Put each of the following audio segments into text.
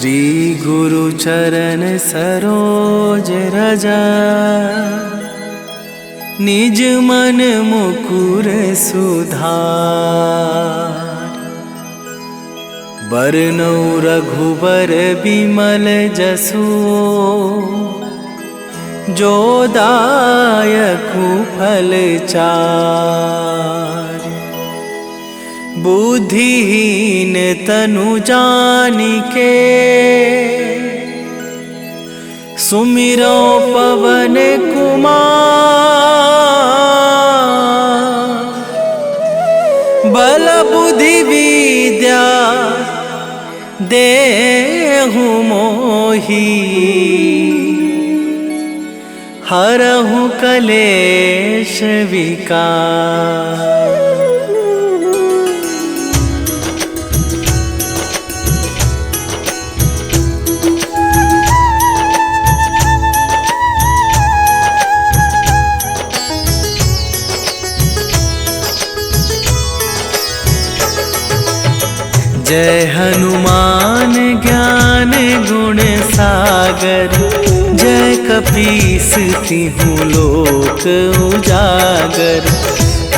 श्री गुरु चरण सरोज रजा, निज मन मुकुर सुधार। बरनौ रघुबर बिमल जसु, जो दायकु फल चार। बुद्धिहीन तनु जानिके, सुमिरो पवन कुमार। बल बुद्धि विद्या देहु मोहि, हरहु कलेश विकार। जय हनुमान ज्ञान गुण सागर, जय कपीस तिहुँ लोक उजागर।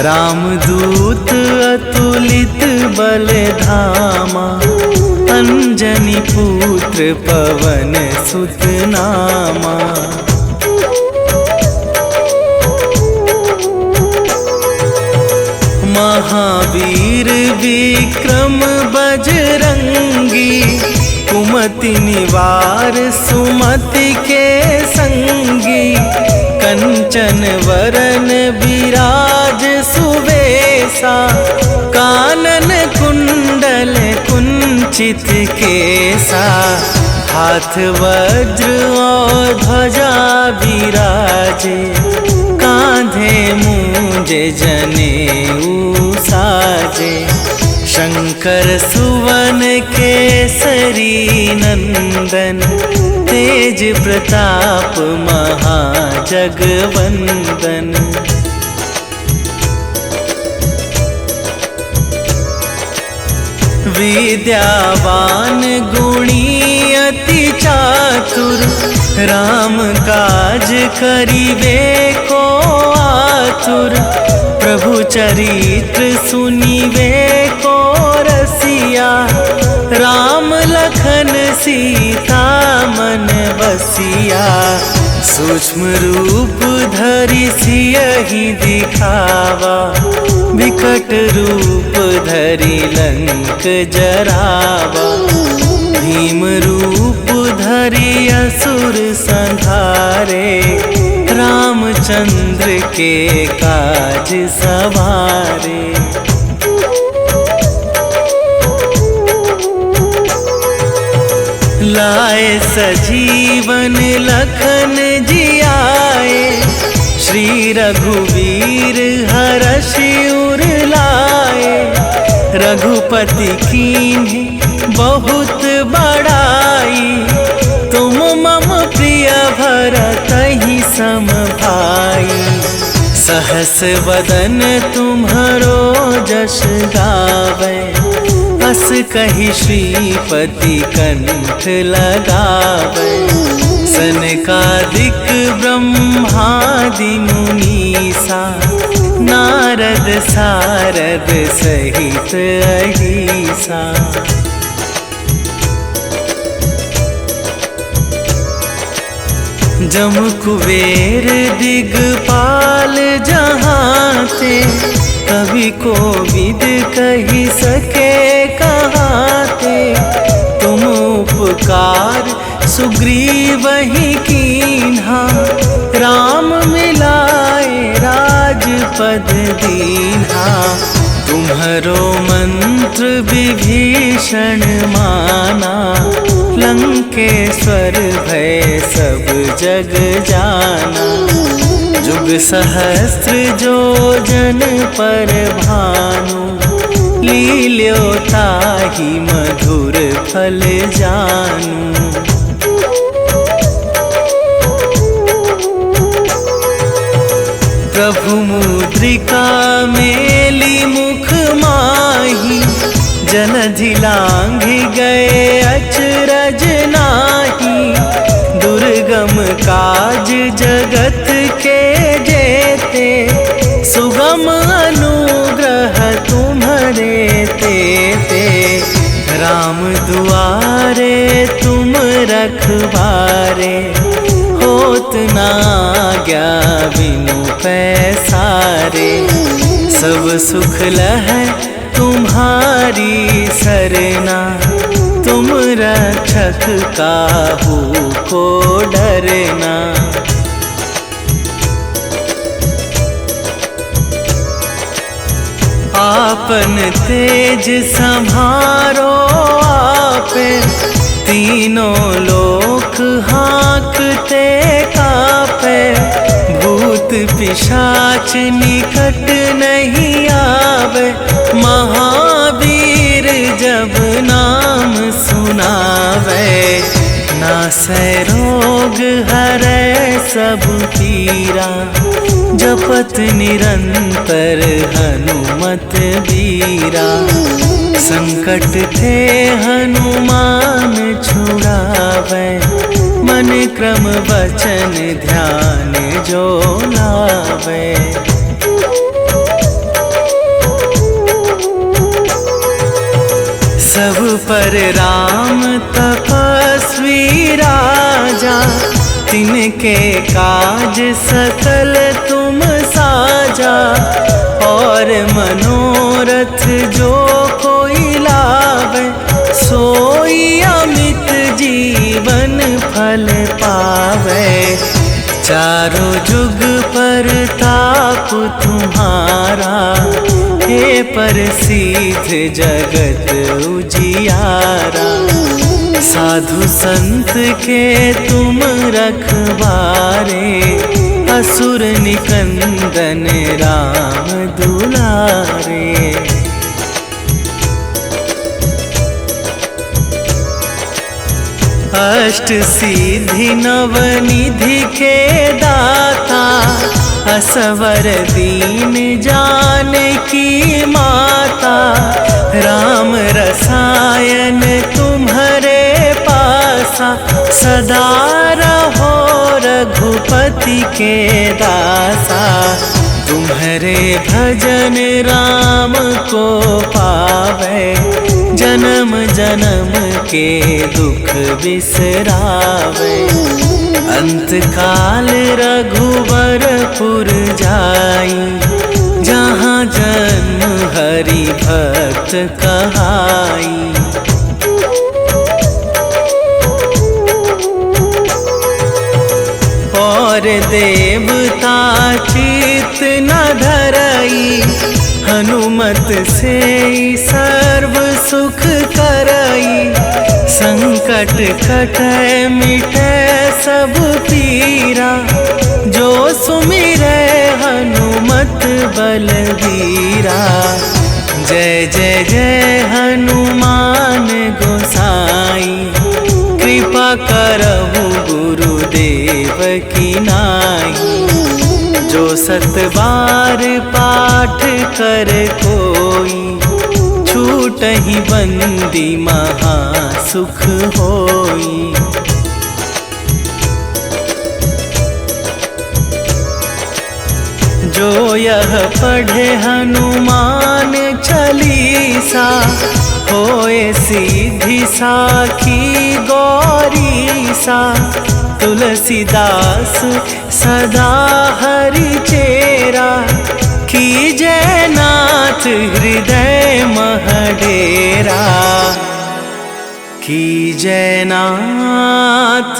रामदूत अतुलित बल धामा, अंजनी पुत्र पवन सुत नामा। महावीर विक्रम बजरंगी, कुमति निवार सुमति के संगी। कंचन वरन विराज सुवेशा, कानन कुंडल कुंचित केसा। हाथ वज्र और ध्वजा विराजे, कांधे मूंज जनेऊ साजे। शंकर सुवन केसरी नंदन, तेज प्रताप महाजगवंदन। विद्यावान गुणी अति चातुर, राम काज करिबे को आतुर। प्रभु चरित्र सुनिबे को रसिया, राम लखन सीता मन बसिया। सूक्ष्म रूप धरि सियहि दिखावा, विकट रूप धरि लंक जरावा। भीम रूप धरि असुर संहारे, रामचंद्र के काज सवारे। लाए सजीवन लखन जियाए, श्री रघुवीर हरषि उर लाए। रघुपति कीन्ही बहुत बड़ाई, तुम मम प्रिय भरतहि सम भाई। सहस वदन तुम्हरो जस गावै, अस कहि श्रीपति कंठ लगावै। सनकादिक ब्रह्मादि मुनीसा, नारद सारद सहित अहिसा। जम कुबेर दिगपाल जहाते, कवि कोविद कहि सके कहाते। तुम उपकार सुग्रीवहि कीन्हा, राम मिलाए राजपद दीन्हा। तुम्हरो मंत्र विभीषण माना, लंकेश्वर भय सब जग जाना। जुग सहस्त्र जो जन पर भानु, लील्यो ताहि मधुर फल जानू। प्रभु मुद्रिका मेली मुख माही, जलधि लांघि गए अचरज नाही, दुर्गम काज जगत के जेते, सुगम अनुग्रह तुम्हारे तेते। राम दुआरे तुम रखवारे, होत ना आज्ञा बिनु पैसारे। सब सुख लहै तुम्हारी सरना, तुम रक्षक काहू को डरना। आपन तेज संभारो आपे, तीनों लोक हाँकते कापे। भूत पिशाच निकट नहीं आवे, महावीर जब नाम सुनावे। नासै रोग हरै सब पीरा, जपत निरंतर हनुमत बीरा। संकट ते हनुमान छुड़ावे, मन क्रम वचन ध्यान जो लावे। सब पर राम तपस्वी राजा, तिनके काज सकल तुम साजा। और मनोरथ जो कोई लावे, सोई अमित जीवन फल पावे। चारों जुग पर ताप तुम्हारा, हे प्रसिद्ध जगत उजियारा। साधु संत के तुम रखवारे, असुर निकंदन राम दुलारे। अष्ट सिद्धि नवनिधि के दाता, असवर दीन जानकी माता। राम रसायन तुम्हारे पासा, सदा रहो रघुपति के दासा। तुम्हारे भजन राम को पावे, जन्म जन्म के दुख बिसरावे। अंत काल रघुवरपुर जाई, जहाँ जन्म हरि भक्त कहाई। और देवता चित न धरई, हनुमत से सर्व सुख करई। संकट कटै मिटै सब पीरा, जो सुमिरै हनुमत बलबीरा। जय जय जय हनुमान गोसाई, कृपा करहु गुरुदेव की नाई। जो सत बार पाठ कर कोई, छूटहि बंदी महा सुख होई। जो यह पढ़े हनुमान चालीसा, होए सिद्धि साखी गौरीसा। तुलसीदास सदा हरि चेरा, कीजय नाथ हृदय मह डेरा। कीजय नाथ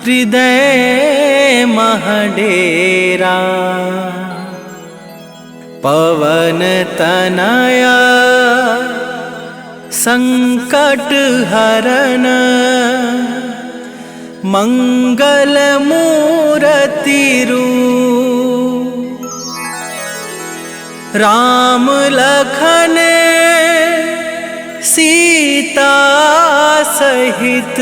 हृदय मह डेरा। पवन तनया संकट हरन, मंगल मूरति रूप। राम लखन सीता सहित,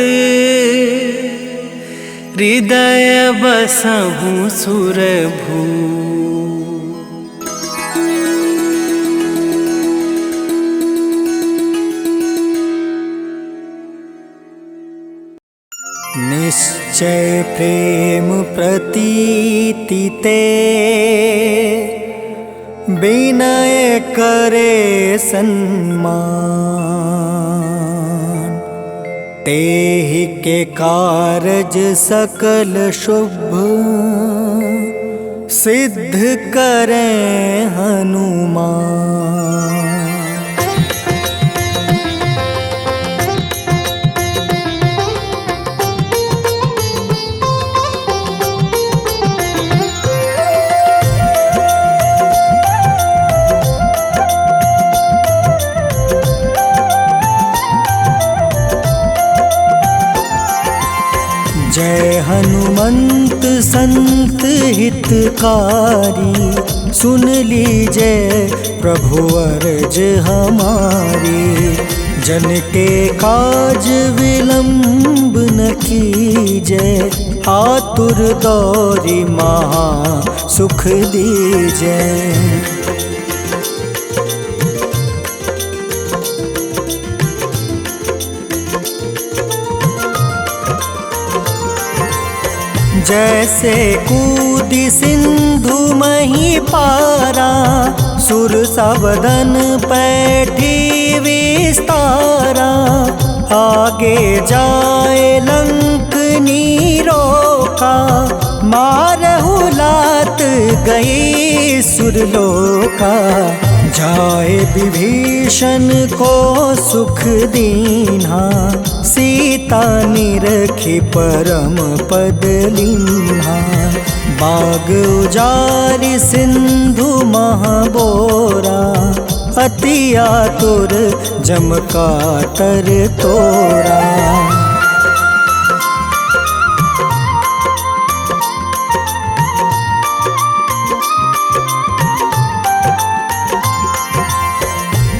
हृदय बसहु सुरभू। निश्चय प्रेम प्रतीति ते विनय करे सन्मान। तेहि के कारज सकल शुभ सिद्ध करें हनुमान। जय हनुमंत संत हितकारी, सुन लीजिए प्रभु अर्ज हमारी। जन के काज विलंब न कीजय, आतुर दौरी महा सुख दीजय। जैसे कूदी सिंधु मही पारा, सुर सबदन पैठी विस्तारा। आगे जाए लंक नीरोका, मारहु लात गई सुरलोका। जाए विभीषण को सुख दीन्हा, सीता निरखी परम पद लीन्हा। बाग उजारि सिंधु महाबोरा, अति आतुर जम कातर तोरा।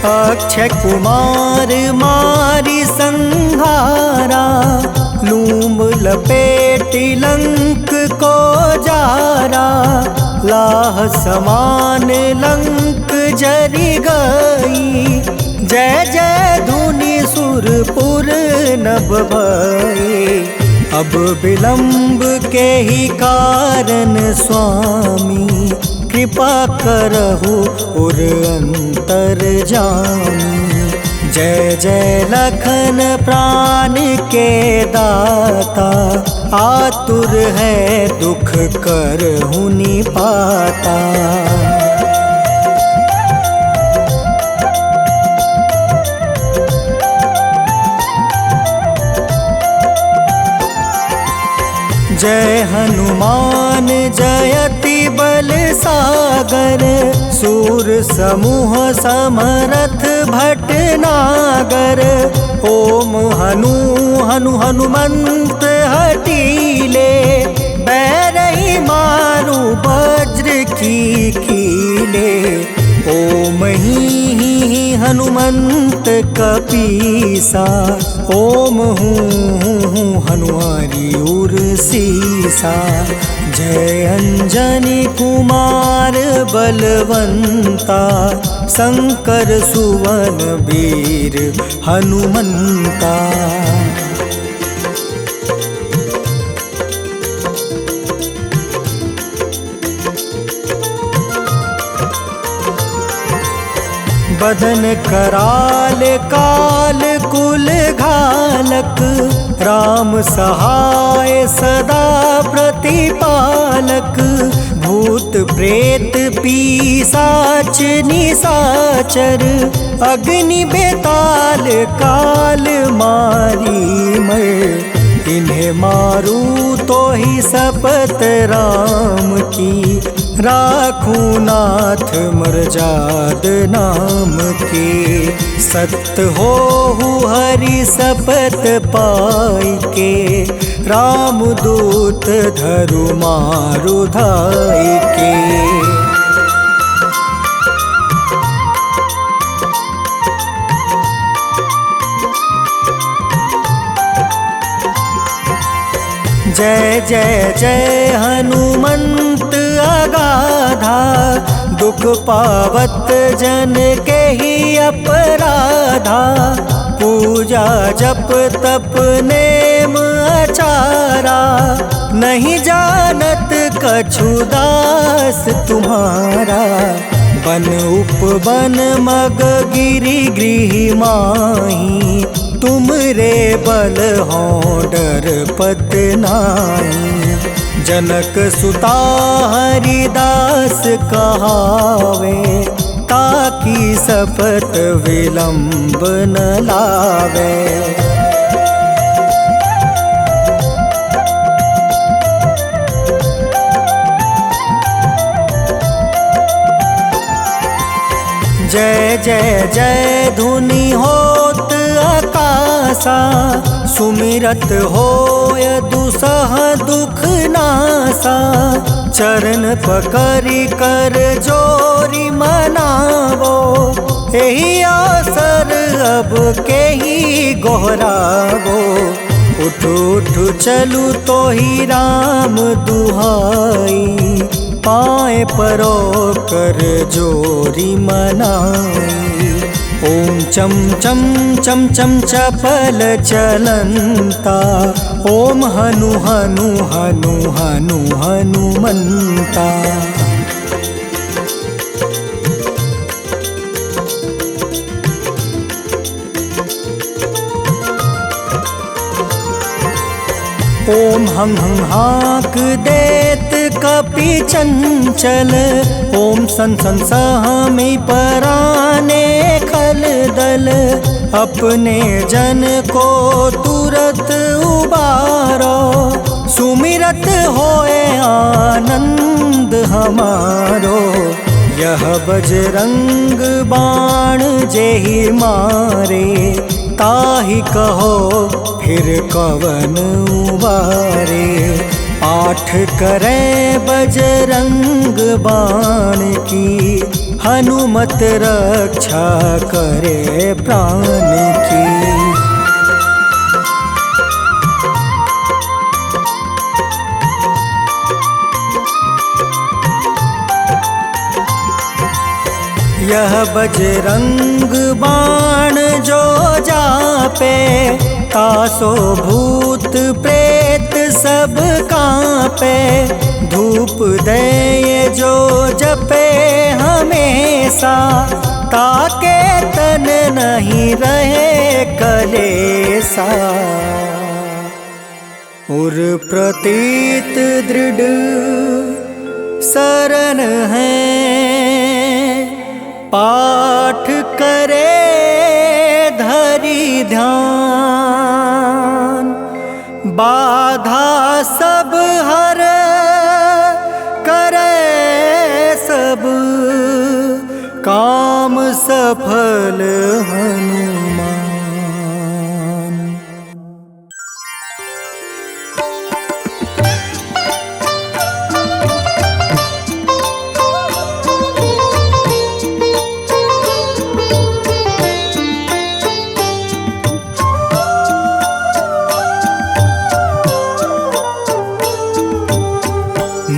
अक्षय कुमार मारी संहारा, लूम लपेटी लंक को जारा। लाह समान लंक जरि गई, जय जय धुनि सुरपुर नभ भई। अब विलंब के ही कारण स्वामी, कृपा करहु उर अंतरजामी। जय जय लखन प्राण के दाता, आतुर है दुख करहु निपाता। जय हनुमान जयति बल सागर, सूर समूह समरथ भटनागर। ओम हनु हनु हनुमंत हटीले, बैरही मारु वज्र की कीले। ओम ही हनुमंत कपीसा, ओम हूँ हनुमारी उर सीसा। जय अंजनी कुमार बलवंता, शंकर सुवन वीर हनुमंता। बदन कराल काल कुल घालक, राम सहाय सदा प्रतिपालक। भूत प्रेत पिशाच निशाचर, अग्नि बेताल काल मारी मर। इन्हें मारू तो ही शपथ राम की, राखूं नाथ मर्जाद नाम की। सत्य हो हरि शपथ पाई के, राम दूत धरु मारु धाई के। जय जय जय हनुमंत अगाधा, दुख पावत जन के ही अपराधा। पूजा जप तप नेम लाचारा, नहीं जानत कछु दास तुम्हारा। बन उपवन मग गिरि गृह माही, तुम रे बल हो डर पत नाई। जनक सुता हरिदास कहावे, ताकि सपत विलंब न लावे। जय जय जय धुनि होत आकाशा, सुमिरत होय दुसह दुख नासा। चरण पकड़ि कर जोरी मनावो, एही अवसर अब केही गोहरावो। उठ उठ चलू तो ही राम दुहाई, पाए परो कर जोरी मनाई। ओम चम चम चम चम चपल चलंता, ओम हनु हनु हनु हनु हनुमंता। ओम हं हं हाक देत कपि चंचल, ओम सन सन सहमी पराने खल दल। अपने जन को तुरत उबारो, सुमिरत होए आनंद हमारो। यह बजरंग बाण जेहि मारे, ताहि कहो फिर कवन उबारे। पाठ करे बजरंग बाण की, हनुमत रक्षा करे प्राण की। यह बजरंग बाण जो जापे, तासो भूत प्रेत सब कांपे। धूप दे जो जपे हमेशा, ताके तन नहीं रहे कलेसा। उर प्रतीत दृढ़ शरण है, पाठ करे धरि ध्यान। बाधा सब हर करे सब, काम सफल हनुमान।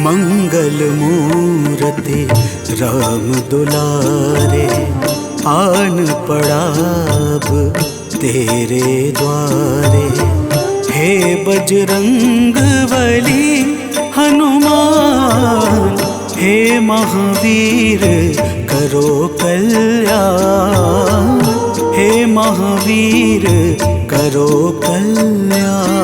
मंगल मूर्ति राम दुलारे, आन पड़ाब तेरे द्वारे। हे बजरंग बली हनुमान, हे महावीर करो कल्याण। हे महावीर करो कल्याण।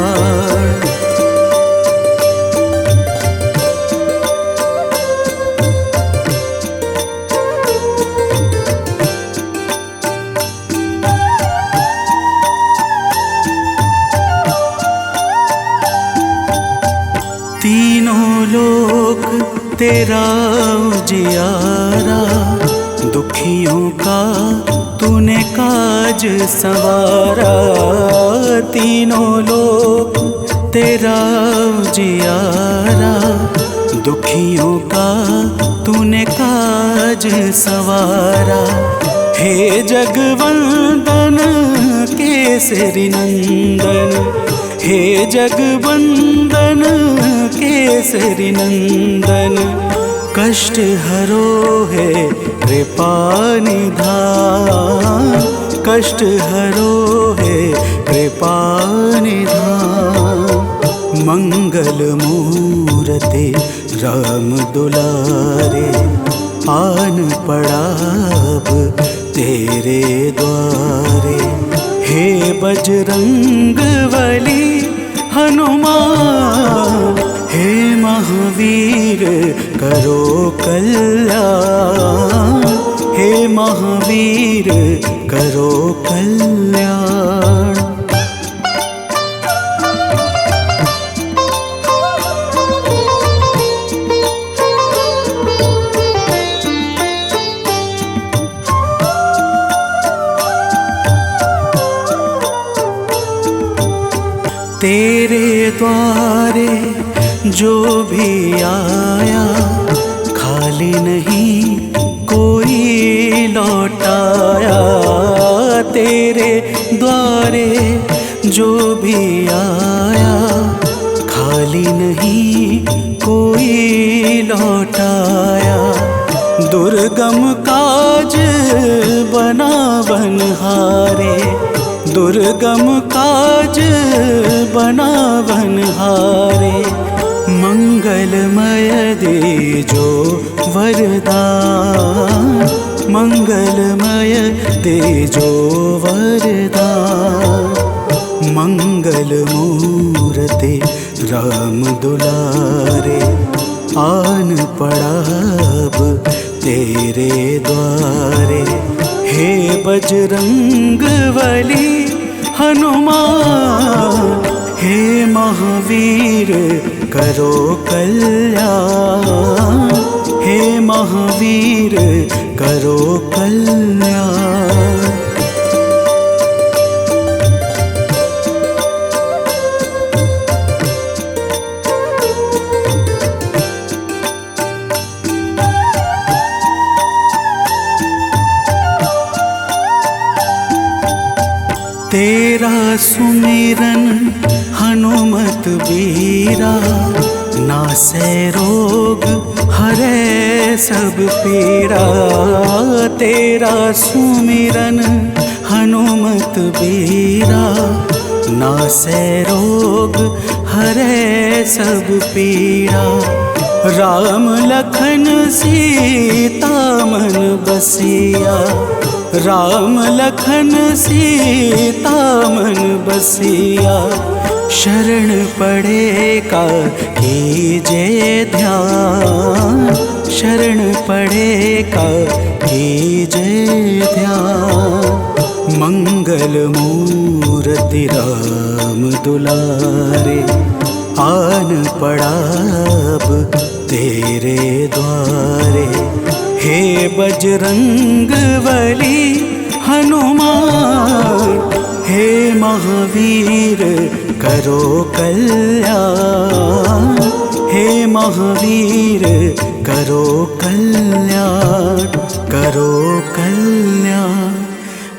तीनों लोक तेरा उजियारा, दुखियों का तूने काज संवारा। तीनों लोक तेरा उजियारा, दुखियों का तूने काज संवारा। हे जगवंदन केसरी नंदन, हे जगवंदन केसरी नंदन। कष्ट हरो है कृपा निधान, कष्ट हरो है कृपा निधान। हे बजरंग बली हनुमान, हे महावीर करो कल्याण, हे महावीर करो कल्याण। तेरे द्वारे जो भी आया, खाली नहीं कोई लौटाया। तेरे द्वारे जो भी आया, खाली नहीं कोई लौटाया। दुर्गम काज बना बनहारे, दुर्गम काज बना बनहारे। मंगलमय दे जो वरदान, मंगलमय दे जो वरदान। मंगल मूर्ति राम दुलारे, आन पड़ा अब तेरे द्वारे। हे बजरंग बली हनुमान, हे महावीर करो कल्याण, हे महावीर करो कल्याण। तेरा सुमिरन हनुमत बीरा, नासै रोग हरै सब पीरा। तेरा सुमिरन हनुमत बीरा, नासै रोग हरै सब पीरा। राम लखन सीता मन बसिया, राम लखन सीता मन बसिया। शरण पड़े का कीजे ध्यान, शरण पड़े का कीजे ध्यान। मंगल मूर्ति राम दुलारे, आन पड़ा अब तेरे द्वारे। हे बजरंग बली हनुमान, हे महावीर करो कल्याण, हे महावीर करो कल्याण, करो कल्याण,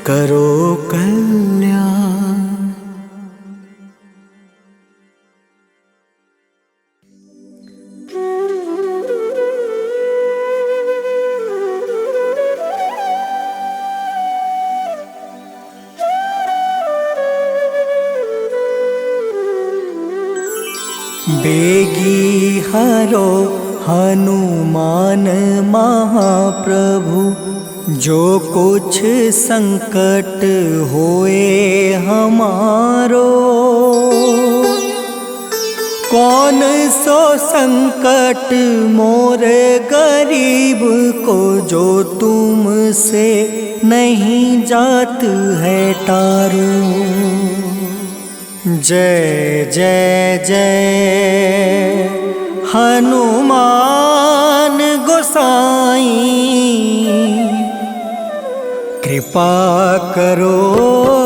करो कल्याण। बेगी हरो हनुमान महाप्रभु, जो कुछ संकट होए हमारो। कौन सो संकट मोर गरीब को, जो तुमसे नहीं जात है टारो। जय जय जय हनुमान गोसाई, कृपा करो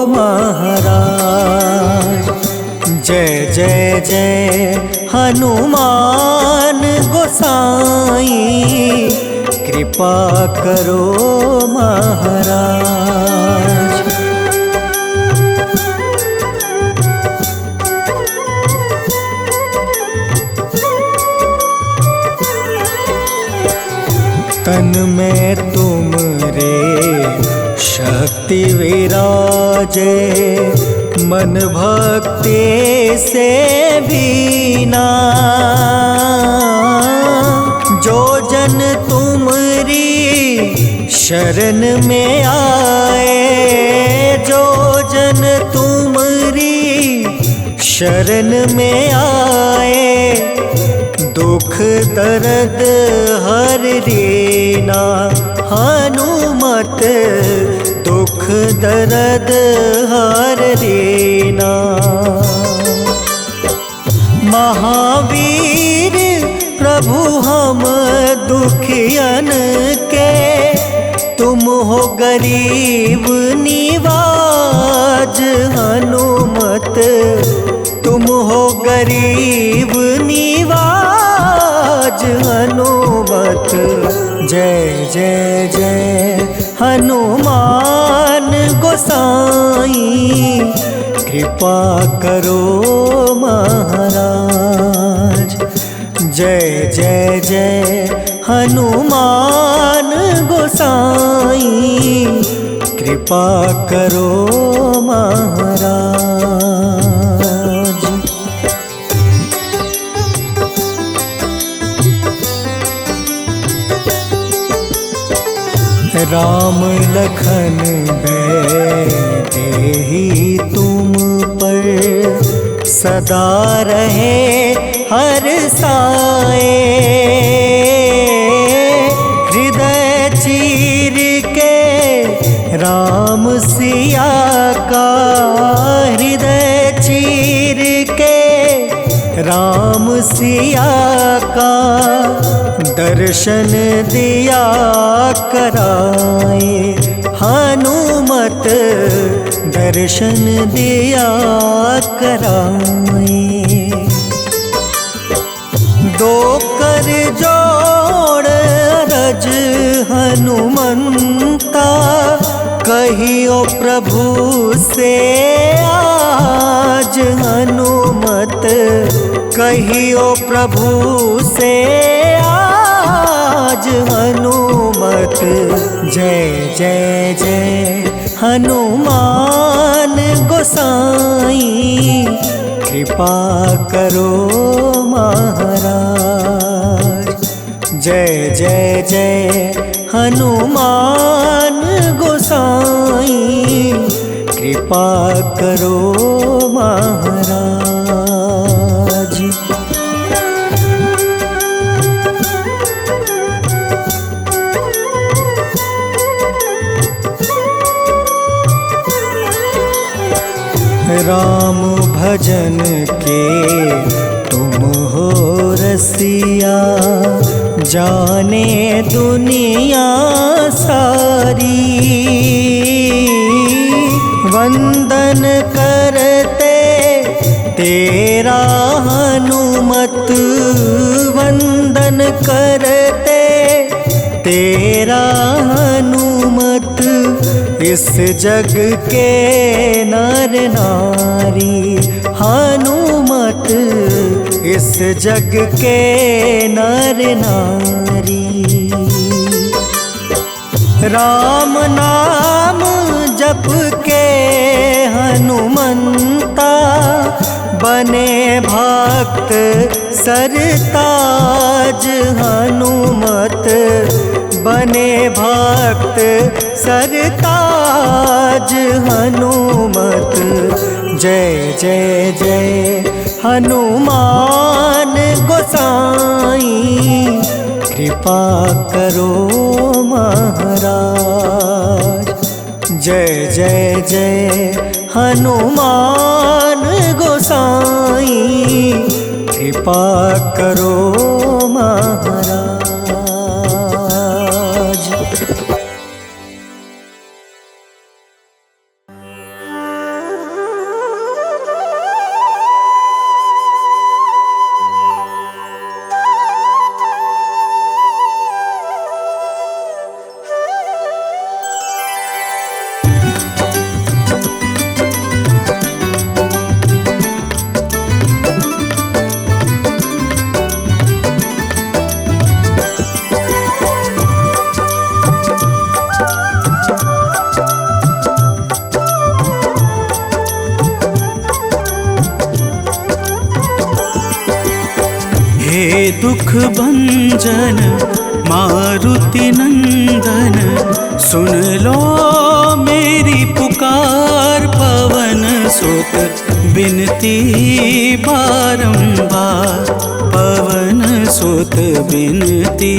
महाराज। जय जय जय हनुमान गोसाई, कृपा करो महाराज। तन में तुमरे शक्ति विराजे, मन भक्ति से बीना। जो जन तुमरी शरण में आए, जो जन तुमरी शरण में आए, दुख दर्द हर लेना हनुमत, दुख दर्द हर लेना। महावीर प्रभु हम दुखियन के, तुम हो गरीब निवाज हनुमत, तुम हो गरीब निवाज हनुमत। जय जय जय हनुमान गोसाई, कृपा करो महाराज। जय जय जय हनुमान गोसाई, कृपा करो महाराज। राम लखन देहि तुम पर, सदा रहे हर साए। हृदय चीर के राम सिया का, हृदय चीर के राम सिया का, दर्शन दिया कराए हनुमत, दर्शन दिया कराए। दो कर जोड़ रज हनुमंता, कहियो प्रभु से आज हनुमत, कहियो प्रभु से आज हनुमत। जय जय जय हनुमान गोसाई, कृपा करो महाराज। जय जय जय हनुमान गोसाई, कृपा करो महाराज। राम भजन के तुम हो रसिया, जाने दुनिया सारी। वंदन करते तेरा हनुमत, वंदन करते तेरा हनुमत। इस जग के नर नारी हनुमत, इस जग के नर नारी। राम नाम जप के हनुमंता, बने भक्त सरताज हनुमत, बने भक्त सरताज हनुमत। जय जय जय हनुमान गोसाई, कृपा करो महाराज। जय जय जय हनुमान गोसाई, कृपा करो महाराज। हे दुख भंजन मारुति नंदन सुन लो मेरी पुकार। पवन सुत बिनती बारंबार, पवन सुत बिनती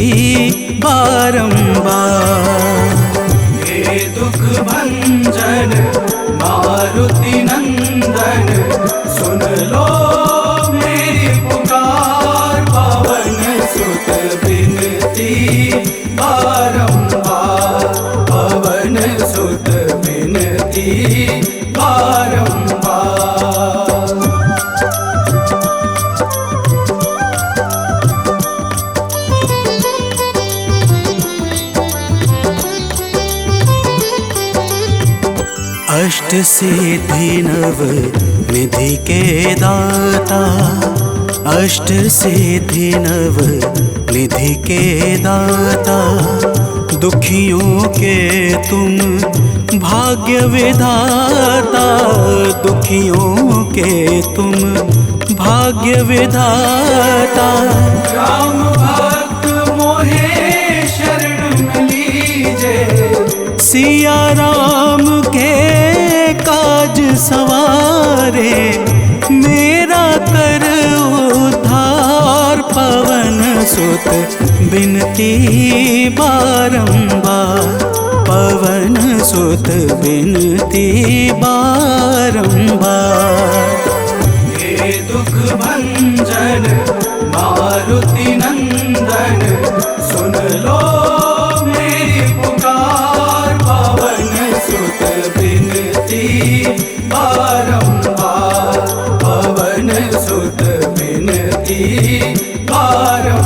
बारंबार। हे दुख भंजन मारुति नंदन सुन लो मेरी पुकार। पवन सुत बिनती बारंबार, पवन सुत बिनती बारंबार। अष्ट सिद्धि नव निधि के दाता, अष्ट सिद्धि नव निधि के दाता। दुखियों के तुम भाग्य विधाता, दुखियों के तुम भाग्य विधाता। राम भक्त मोहे शरण लीजे, सिया राम के काज सवारे। मेरा कर उद्धार, पवन सुत बिनती बारंबार, पवन सुत बिनती बारंबार। हे दुख भंजन मारुति नंदन सुन लो मेरी पुकार। पवन सुत बिनती बारंबार, पवन सुत बिनती बारंबार।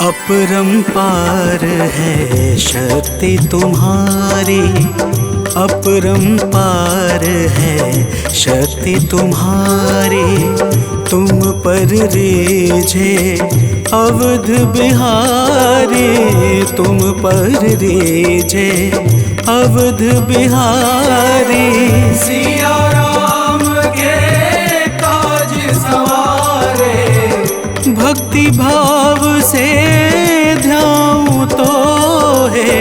अपरंपार है शक्ति तुम्हारी, अपरंपार है शक्ति तुम्हारी। तुम पर रीझे अवध बिहारी, तुम पर रीझे अवध बिहारी। सिया राम के काज सवारे, भक्ति भाव से ध्याऊं तो है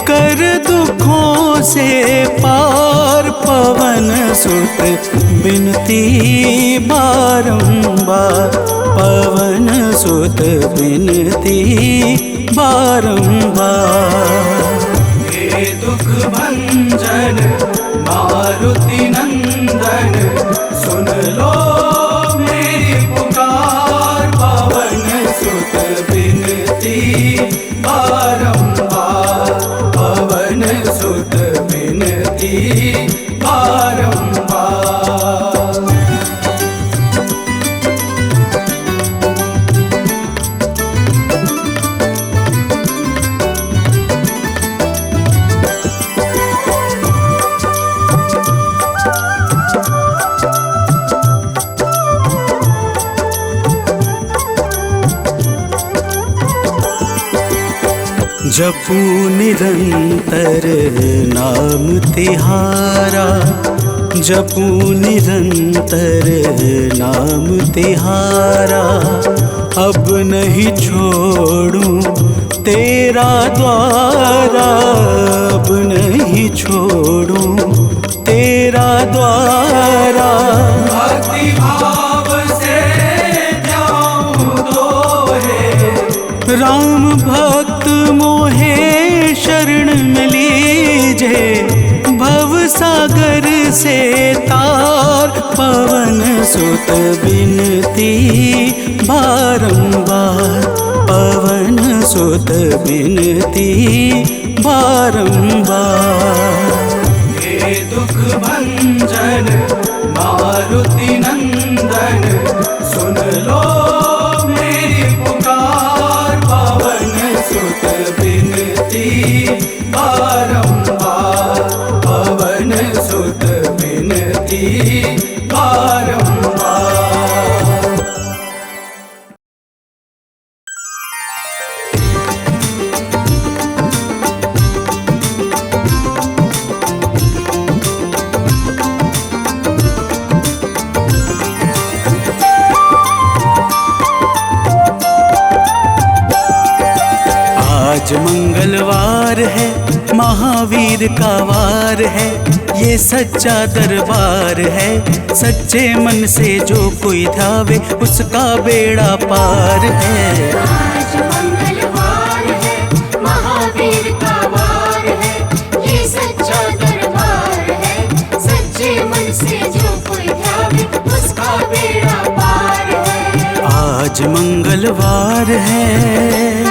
कर दुखों से पार। पवन सुत बिनती बारंबार, पवन सुत बिनती बारंबार। हे दुख भंजन मारुति नंदन सुन लो मेरी पुकार। पवन सुत बिनती बारंबार, पवन सुत बिनती बारंबार। जपू निरंतर नाम तिहारा, जपू निरंतर नाम तिहारा। अब नहीं छोड़ूं तेरा द्वारा, अब नहीं छोड़ूं तेरा द्वारा। भक्ति भाव से ध्याऊं तो है राम भक्त मोहे शरण में लीजे। भव सागर से तार, पवन सुत बिनती बारंबार, पवन सुत बिनती बारंबार। हे दुख भंजन मारुति नंदन सुन लो मेरी पुकार। पवन सुत बिनती बारंबार, पवन सुत बिनती बारंबार। आज मंगलवार है, महावीर का वार है, ये सच्चा दरबार है। सच्चे मन से जो कोई ध्यावे उसका बेड़ा पार है। आज मंगलवार है, महावीर का वार है, ये सच्चा दरबार है। सच्चे मन से जो कोई ध्यावे उसका बेड़ा पार है। आज मंगलवार है।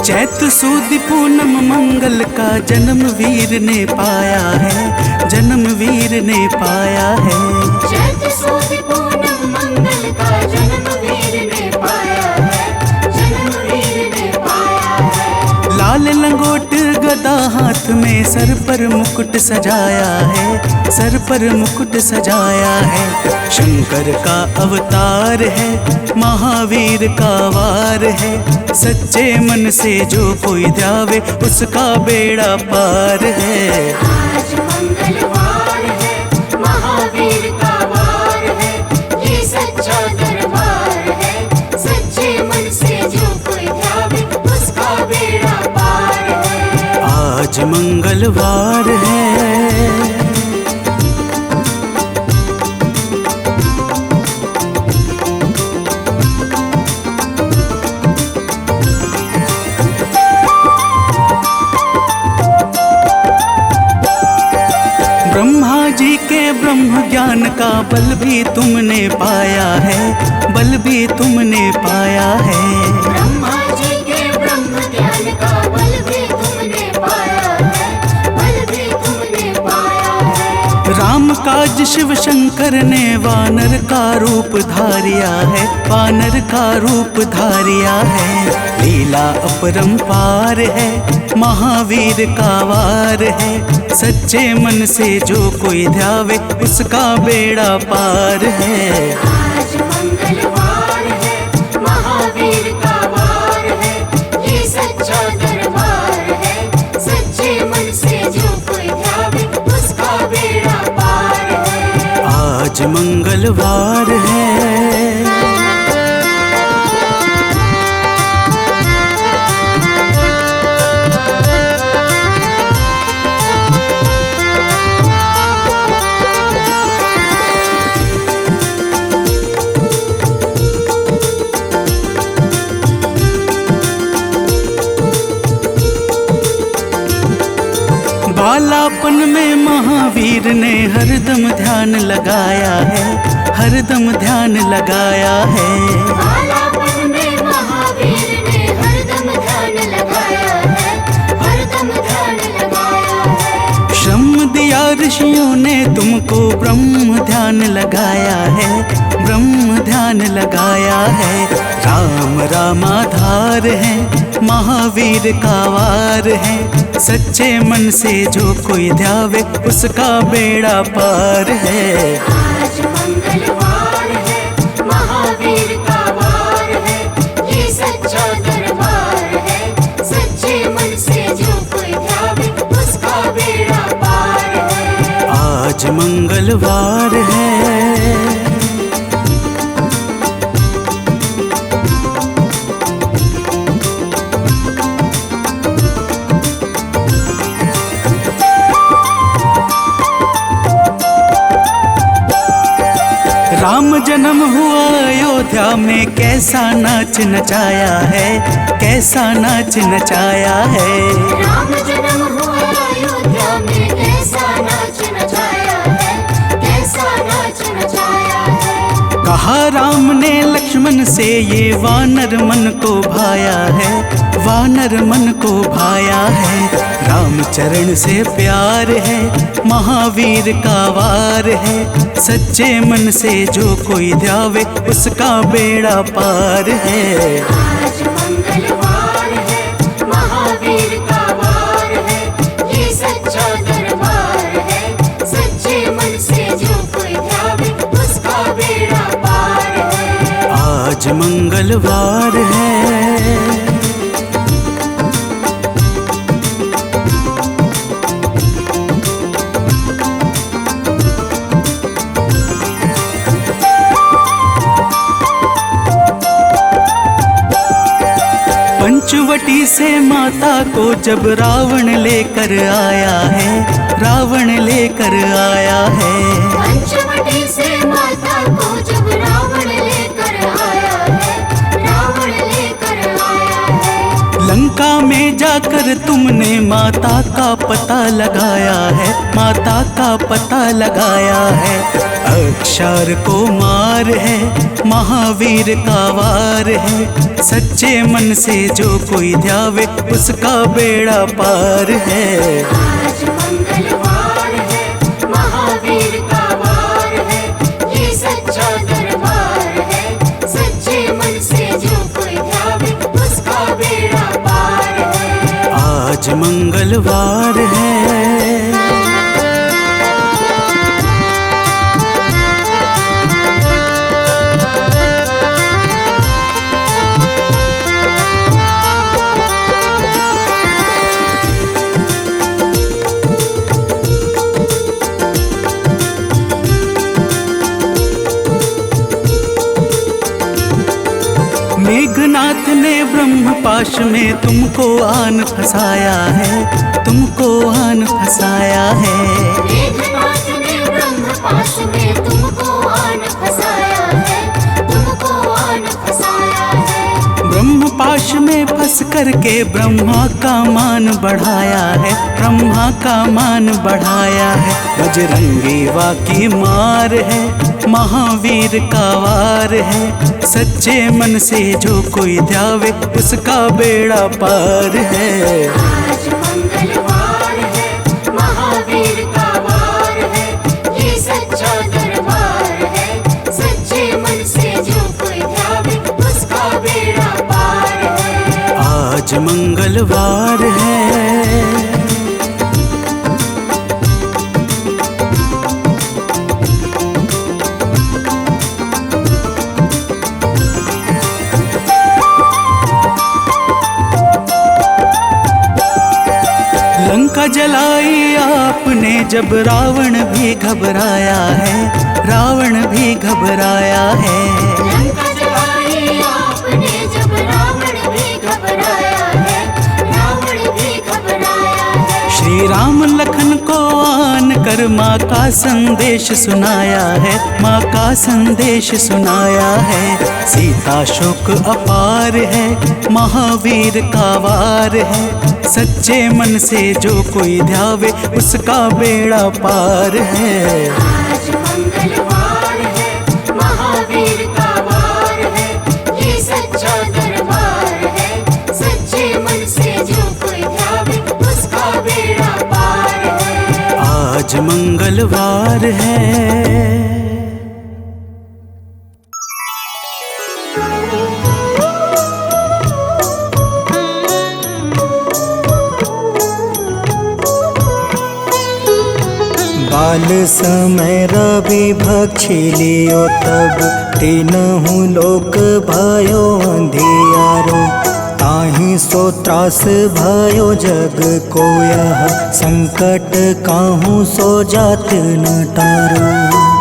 चैत सुद पूनम मंगल का जन्म वीर ने पाया है, जन्म वीर ने पाया है। चैत सुद पूनम मंगल का जन्म वीर ने पाया है, जन्म वीर ने पाया है। लाल लंगोट गदा हाथ में, सर पर मुकुट सजाया है, सर पर मुकुट सजाया है। शंकर का अवतार है, महावीर का वार है। सच्चे मन से जो कोई ध्यावे उसका बेड़ा पार है। आज मंगलवार है, महावीर का वार है, ये सच्चा दरबार है। सच्चे मन से जो कोई ध्यावे उसका बेड़ा पार है। आज मंगलवार है। ब्रह्मा जी के ब्रह्म ज्ञान का बल भी तुमने पाया है, बल भी तुमने पाया है। ब्रह्मा जी के ब्रह्म ज्ञान का बल भी तुमने पाया है, बल भी तुमने पाया है। राम काज शिव शंकर ने वानर का रूप धारिया है, वानर का रूप धारिया है। लीला अपरंपार है, महावीर का वार है। सच्चे मन से जो कोई ध्यावे उसका बेड़ा पार है। आज मंगलवार है, महावीर का वार है, ये सच्चा दरबार है। सच्चे मन से जो कोई ध्यावे उसका बेड़ा पार है। आज मंगलवार है। बालापन में महावीर ने हरदम ध्यान लगाया है, हरदम ध्यान लगाया है। बालापन में महावीर ने हरदम ध्यान लगाया है, हरदम ध्यान लगाया है। श्रम दिया ऋषियों ने तुमको, ब्रह्म ध्यान लगाया है, ब्रह्म ध्यान लगाया है। राम रामाधार है, महावीर का वार है। सच्चे मन से जो कोई ध्यावे उसका बेड़ा पार है। आज मंगलवार है, महावीर का वार है, ये सच्चा दरबार है। सच्चे मन से जो कोई ध्यावे उसका बेड़ा पार है। आज मंगलवार है। राम जन्म हुआ अयोध्या में, कैसा नाच नचाया है, कैसा नाच नचाया है। राम जन्म हुआ अयोध्या में, कैसा नाच नचाया है, कैसा नाच नचाया है। कहा राम ने लक्ष्मण से, ये वानर मन को भाया है, वानर मन को भाया है। राम चरण से प्यार है, महावीर का वार है। सच्चे मन से जो कोई ध्यावे उसका बेड़ा पार है। आज मंगलवार है, महावीर का वार है, ये सच्चा दरबार है। सच्चे मन से जो कोई ध्यावे उसका पंचवटी से माता को जब रावण लेकर आया है, रावण लेकर आया है। पंचवटी से माता को जब रावण लेकर आया है, रावण लेकर आया है। लंका में जाकर तुमने माता का पता लगाया है, माता का पता लगाया है। अक्षर को मार है, महावीर का वार है। सच्चे मन से जो कोई ध्यावे उसका बेड़ा पार है। आज मंगलवार है, महावीर का वार है, ये सच्चा दरबार है। सच्चे मन से जो कोई ध्यावे उसका बेड़ा पार है। आज मंगलवार है। मेघनाथ ने ब्रह्म पाश में तुमको आन फंसाया है, तुमको आन फंसाया है। मेघनाथ ने ब्रह्म पाश में तुमको आन फंसाया है, तुमको आन फंसाया है। ब्रह्म पाश में फंस करके ब्रह्मा का मान बढ़ाया है, ब्रह्मा का मान बढ़ाया है। बजरंगी वाकी मार है, महावीर का वार है। सच्चे मन से जो कोई ध्यावे उसका बेड़ा पार है। आज मंगलवार है, महावीर का वार है, ये सच्चा दरबार है। सच्चे मन से जो कोई ध्यावे उसका बेड़ा पार है। आज मंगलवार है। लंका जलाई आपने जब रावण भी घबराया है, रावण भी घबराया है। लंका जलाई आपने जब रावण भी घबराया है, रावण भी घबराया है। श्री राम लखन को आन कर माँ का संदेश सुनाया है, माँ का संदेश सुनाया है। सीता शोक अपार है, महावीर का वार है। सच्चे मन से जो कोई ध्यावे उसका बेड़ा पार है। आज मंगलवार है, महावीर का वार है, ये सच्चा दरबार है। सच्चे मन से जो कोई ध्यावे उसका बेड़ा पार है। आज मंगलवार है। बाल समय रवि भक्षी लियो तब तीनहु लोक भयो अंधियारो। ताहि सो त्रास भयो जग को यह संकट काहू सो जात न टारो।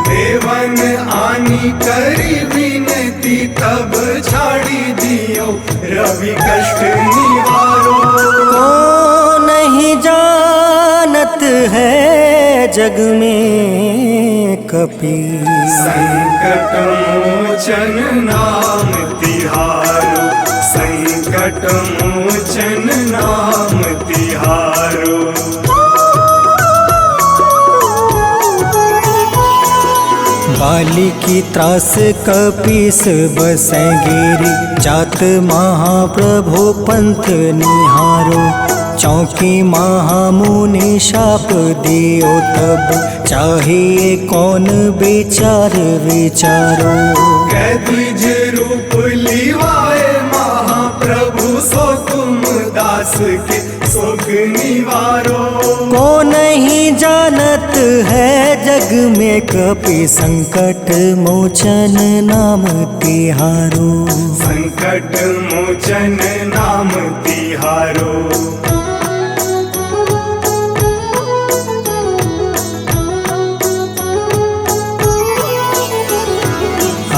देवन आनी करी विनती तब छाड़ी दियो रवि कष्ट निवारो। को नहीं जानत है जग में कपि संकट मोचन नाम तिहारो, संकट मोचन नाम तिहारो। बाली की त्रास कपीस बसै गिरी। जात महाप्रभु पंथ निहारो। चौकी महामुनि शाप दियो तब चाहिए कौन विचार विचारो। कैदिज रूप लिवाए महाप्रभु सो तुम दास के सुख निवारो। को नहीं जानत है जग में कपि संकट मोचन नाम तिहारो। संकट मोचन नाम तिहारो।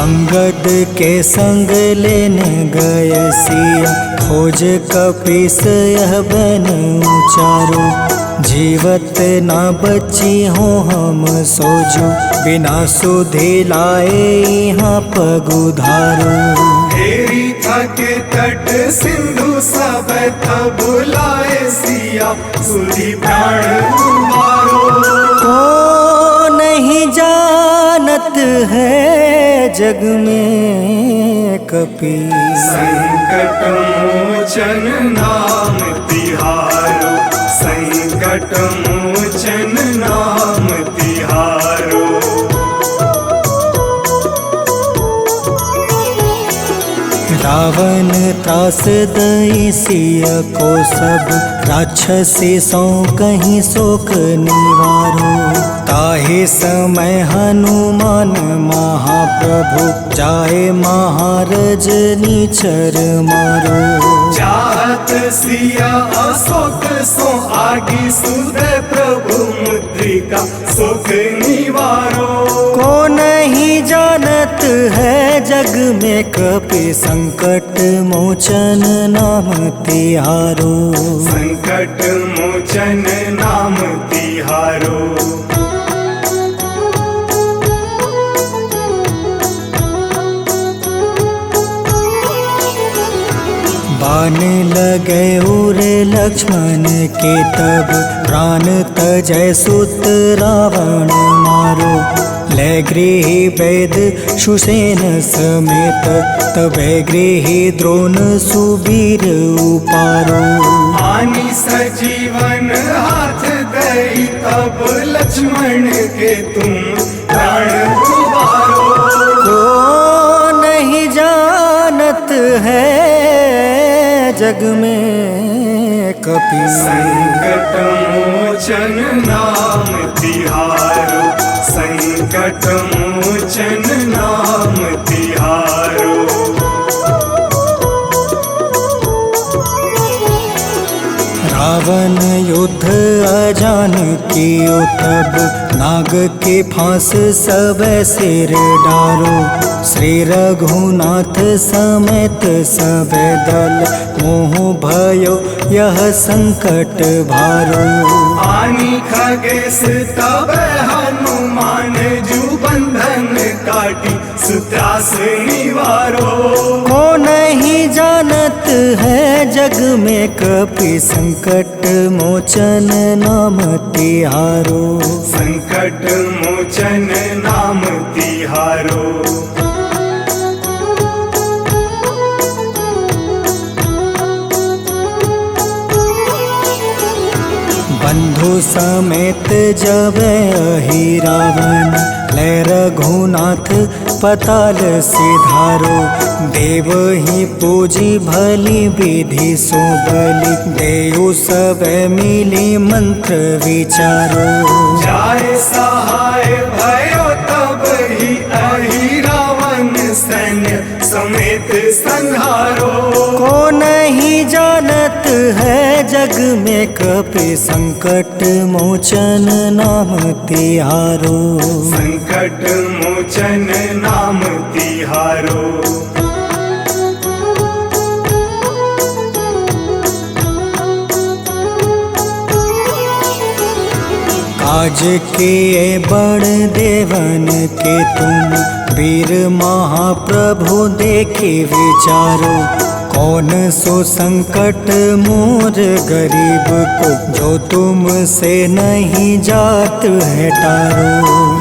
अंगद के संग लेने गए सिया। खोज कपीस यह बन उचारो, जीवत ना बची हो हम सोजो, बिना सुधे लाए यहाँ पग उधारो। हेरी थके तट सिंधु सब तब बुलाए सिया, सुधी प्राण तुम्हारो। को नहीं जानत है जग में कपि, संकट मोचन नाम तिहारो, संकट मोचन नाम तिहारो। रावण त्रास दई सिय को सब, राक्षसी सौ कहीं शोक निवारो। ताहे समय हनुमान महाप्रभु, जाए महारज निचर मारो। चाहत सिया अशोक सो आगी, सुधे प्रभु मुद्रिका सुख निवारो। को नहीं जानत है जग में कपि, संकट मोचन नाम तिहारो। संकट मोचन नाम तिहारो। बाण लगे उरे लक्ष्मण के तब, प्राण तजय सुत रावण मारो। ले गृही वैद सुसेन समेत, तबे गृही द्रोण सुबीर उपारो। आनी सजीवन हाथ दई, तब लक्ष्मण के तुम प्राण उबारो। को नहीं जानत है जग में कपि, संकट मोचन नाम तिहारो, संकट मोचन नाम तिहारो। रावण युद्ध अजान कियो तब, नाग के फांस सब सिर डारो। श्री रघुनाथ समेत सब दल, मोह भयो यह संकट भारो। आनी खगेश तब हनुमान, जू बंधन काटी सुत्रास निवारो। को नहीं जानत है जग में कपि, संकट मोचन नाम तिहारो। संकट मोचन नाम तिहारो। बंधु समेत जब अहि रावण, ले रघुनाथ पताल सिधारो। देव ही पूजी भली विधि सो बलि, देव सब मिली मंत्र विचारो। जाय सहाय भयो तब ही, अहि रावण सैन्य समेत संहारो। को नहीं जानत है जग में कपि, संकट मोचन नाम तिहारो। संकट मोचन नाम तिहारो। काज किए बड़ देवन के तुम, वीर महाप्रभु देखी विचारो। कौन सो संकट मोर गरीब को, जो तुमसे नहीं जात है टारो।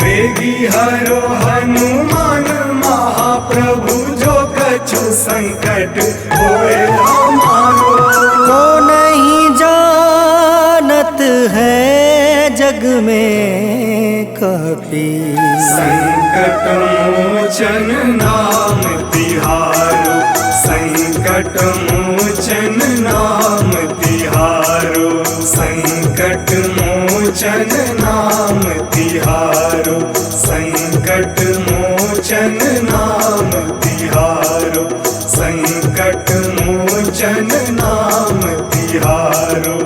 वेगी हरो हनुमान महाप्रभु, जो कछु संकट होए हमारो। को नहीं जानत है जग में कपि, संकट मोचन नाम तिहारो, संकट मोचन नाम तिहारो, संकट मोचन नाम तिहारो, संकट मोचन नाम तिहारो, संकट मोचन नाम तिहारो।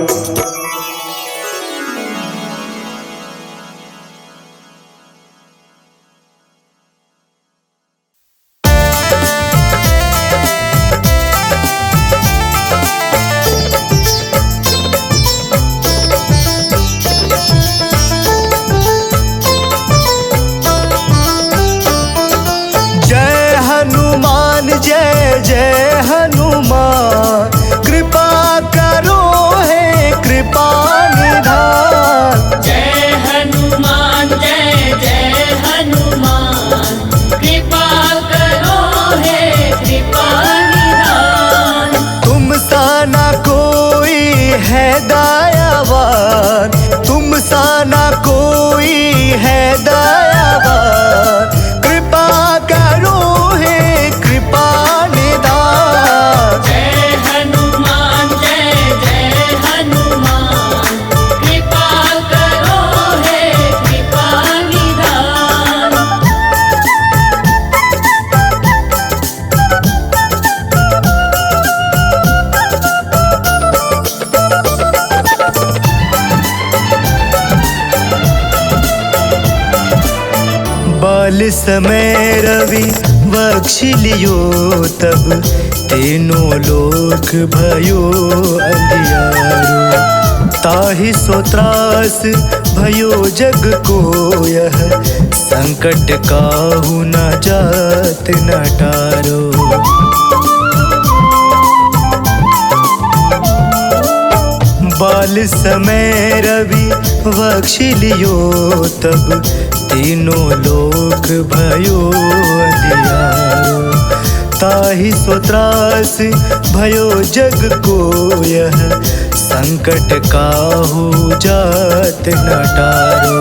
बाल समय रवि बख्शिलियो तब तीनों लोक भयो अंधियारो। ताहि सो त्रास भयो जग को यह संकट काहू न जात न टारो। बाल समय रवि बख्शिलियो तब तीनों लोक भयो अंधियारो। ताहि सो त्रास भयो जग को यह संकट काहू जात न टारो।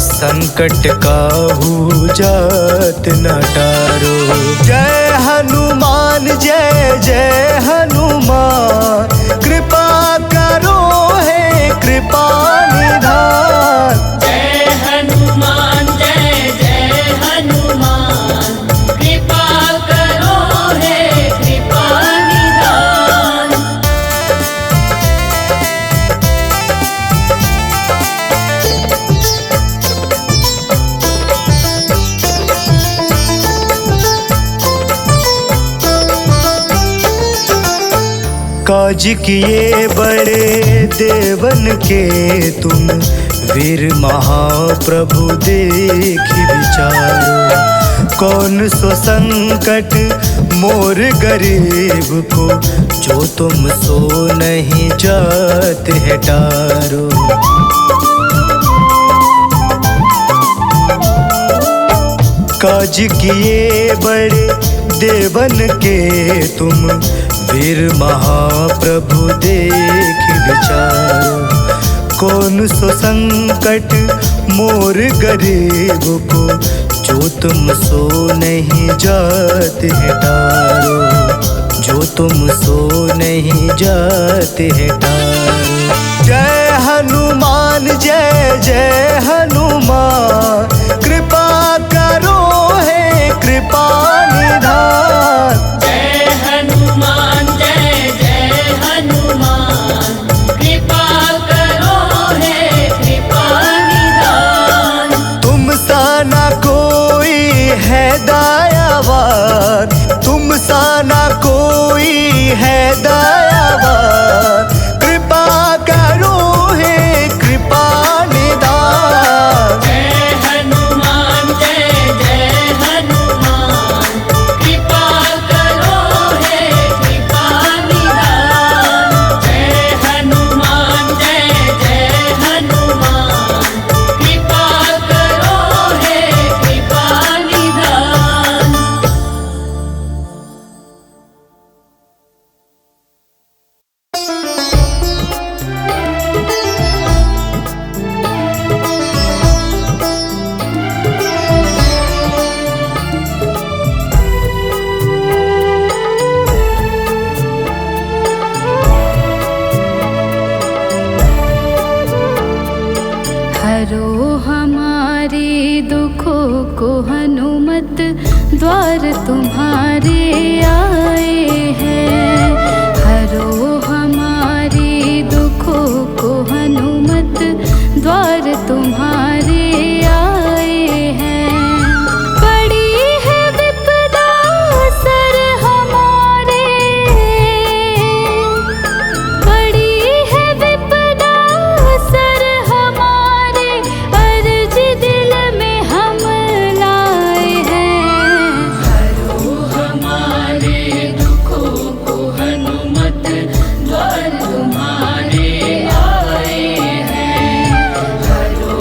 संकट काहू जात न टारो। जय हनुमान जय जय हनुमान, कृपा करो हे कृपा निधान। जय हनुमान जय जय हनुमान, कृपा करो हे कृपा निधान। काज किए बड़े देवन के तुम, वीर महाप्रभु देखि विचारो। कौन सो संकट मोर गरीब को, जो तुम सो नहीं जात है टारो। काज किए बड़े देवन के तुम, वीर महाप्रभु देखि विचारो। कौन सो संकट मोर गरीब को, जो तुम सो नहीं जात है टारो। जो तुम सो नहीं जात है टारो। जय हनुमान जय जय हनुमान, कृपा करो हे कृपा निधान। जय हनुमान जय जय हनुमान, कृपा करो हे कृपा निधान। तुम सा ना कोई है दयावान, तुम सा ना कोई है दयावान। कृपा करो हे कृपा निधान। जय हनुमान जय जय हनुमान, कृपा करो हे कृपा निधान। जय हनुमान जय जय हनुमान, कृपा करो हे कृपा निधान। हरो हमारे दुखों को हनुमत, द्वार तुम्हारे आए हैं। हरो हमारे दुखों को हनुमत, द्वार तुम्हारे आए हैं। पड़ी है विपदा सर हमारे, पड़ी है विपदा सर हमारे, अर्ज दिल में हम लाए हैं। हरो हमारे दुखों को हनुमत, द्वार तुम्हारे आए हैं। हरो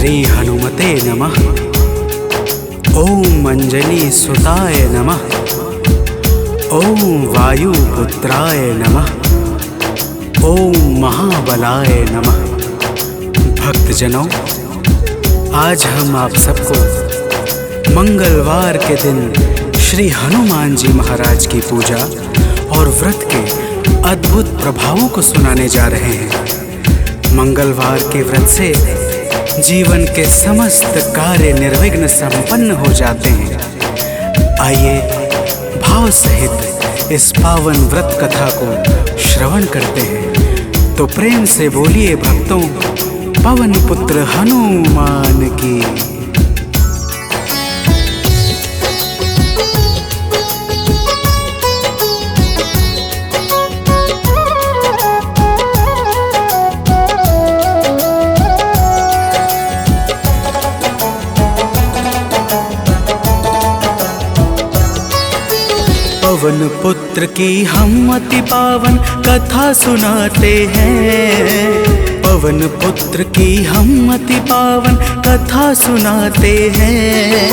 श्री हनुमते नमः। ओम अंजनी सुताय नमः। ओम वायुपुत्राय नमः। ओम महाबलाय नमः। भक्तजनों, आज हम आप सबको मंगलवार के दिन श्री हनुमान जी महाराज की पूजा और व्रत के अद्भुत प्रभावों को सुनाने जा रहे हैं। मंगलवार के व्रत से जीवन के समस्त कार्य निर्विघ्न संपन्न हो जाते हैं। आइए भाव सहित इस पावन व्रत कथा को श्रवण करते हैं। तो प्रेम से बोलिए भक्तों, पवन पुत्र हनुमान की। पवन पुत्र की हम अति पावन कथा सुनाते हैं। पवन पुत्र की हम अति पावन कथा सुनाते हैं।